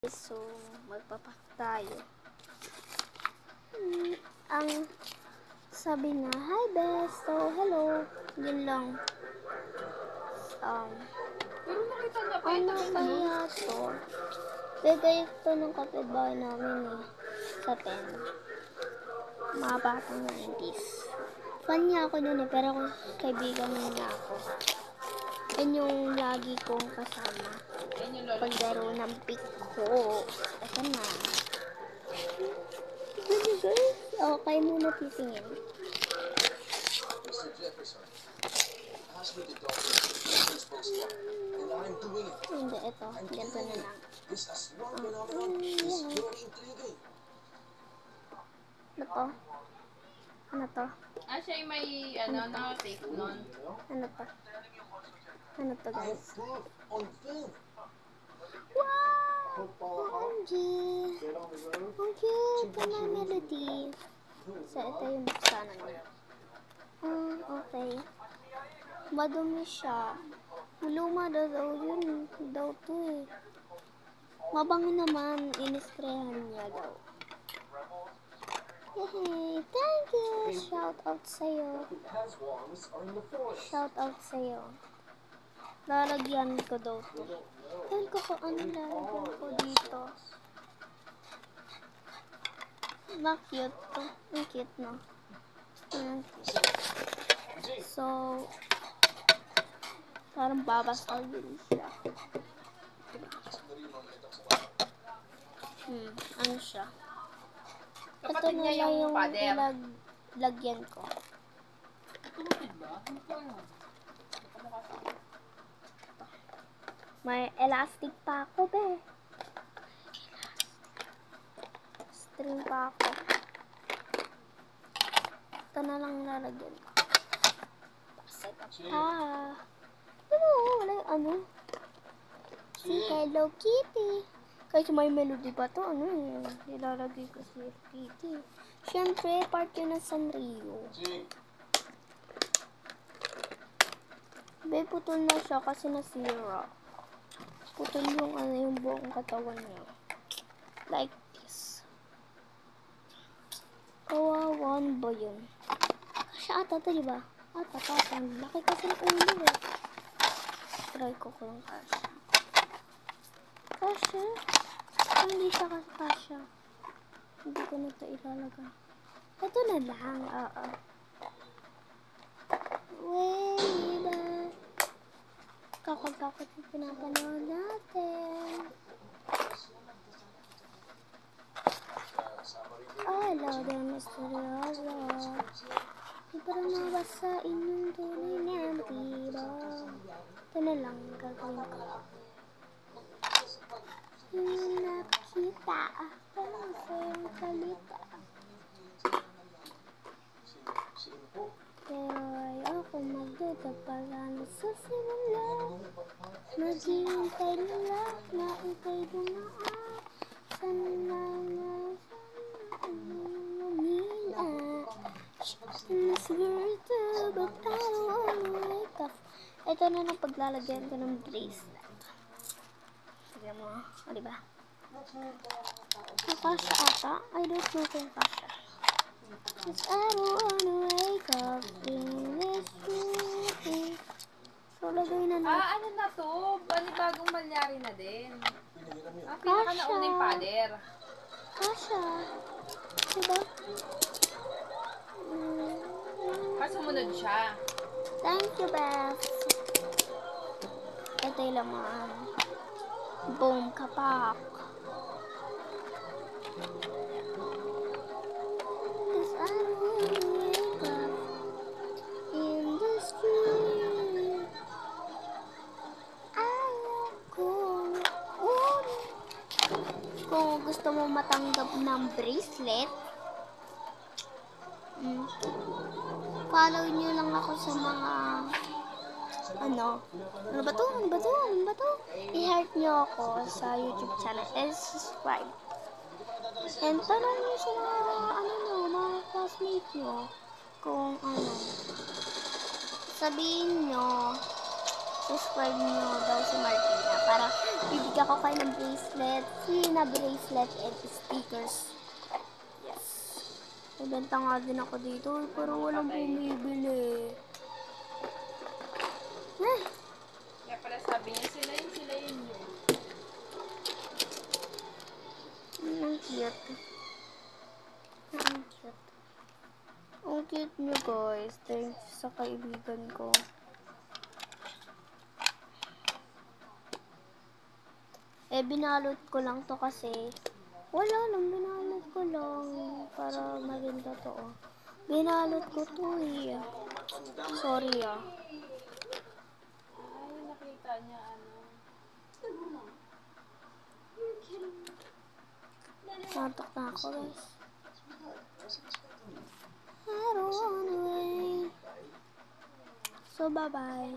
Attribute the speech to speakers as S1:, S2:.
S1: So, magpapak tayo. Ang sabi na, hi best. So, hello. Yun lang.
S2: Pero nakita niya pa
S1: Ano kaya to? Bigay ito ng kapitbahay namin sa 10. Mga batang 90s. Fan niya ako nun pero kaibigan niya ako. Yan yung lagi kong kasama. Paglaro ng pick ko. Ito na. Ganda guys. Okay muna titingin.
S3: Mr. Jefferson, ask me to document the principal's law, and I'm doing it.
S1: Hindi, ito. Ganito na lang.
S3: This aswang phenomenon is very intriguing.
S1: Ano to? Ano to?
S2: siya yung may, naka-tape nun.
S1: Ano to? Ano to
S3: I have
S1: guys?
S3: proof on film.
S1: Wow! OMG! Ang cute! Ito na melody. So, ito yung buksanan niya. Okay. Madumi siya. Luma daw yun. Daw to eh. Mabango naman. Inisprehan niya daw. Yay! Thank you! Shout out sa'yo. Shout out sa'yo. Lalagyan ko daw to. Ewan ko kung ano lalagyan ko dito. Cute to. Ang cute, no? So, parang babasal din siya. Ano siya? Ito
S2: Kapatid
S1: na
S2: niya
S1: lang
S2: yung
S1: yung
S2: pader.
S1: lagyan ko.
S2: Kapatid ba? Ano ko yun?
S1: May elastic pa ako, be. String pa ako. Ito na lang lalagyan ko. Set up pa. Wala yung ano. Si Hello Kitty. Kahit may melody pa to, nilalagay ko si Hello Kitty. Siyempre, part yun ng Sanrio. Be, putol na siya kasi nasira. Putol yung buong katawan niya. Like this. Kawawan ba yun? Kasi ata to, diba? Ata. Laki kasi ng ulo eh. Try ko kung kasha. Kasha? Hindi siya kasha. Hindi ko na ito ilalagay. Ito na lang. Way back. Kakagakot yung pinapanood natin. Hello there, Mr. Rosa. Di pa rin nabasa inyong tunay na tiba. Ito na lang gagawin ko. Yung nakita parang sa'yong salita. Pero ayoko magduda para sa simula. Maghihintay na lang na ika'y dumaan. Sana na umina. Siguro ito, but I don't wanna wake up. Ito na lang paglalagyan ko ng bracelet. Sige mo, diba? Nakasya ata? I don't know kung kasya. Cause I don't wanna wake up in this room. So, lagay na natin.
S2: Ano na to? Bagong malyari na din. Ang pinaka nauna yung pader.
S1: Kasha. Diba?
S2: Sumunod siya.
S1: Thank you, Beth. Ito yung laman. Boom, kapak. Cause I don't wanna wake up in the street. Kung gusto mo matanggap ng bracelet, follow nyo lang ako sa mga ano ba to? I-heart nyo ako sa YouTube channel and subscribe. And tanong nyo sa mga classmates nyo kung sabihin nyo, subscribe nyo daw si Martina para bibigyan ko kayo ng bracelet. Free na bracelet and stickers. Yes. Nabenta nga din ako dito, pero walang bumibili.
S2: Kaya pala sabi niya, sila yun yun.
S1: Ang cute. Ang cute. Ang cute nyo guys. Thanks sa kaibigan ko. Binalot ko lang to kasi wala lang, binalot ko lang para maging totoo. Binalot ko to eh. Sorry ah.
S2: Ay, nakita niya
S1: Santok na ako guys. I don't wanna wait. So bye bye.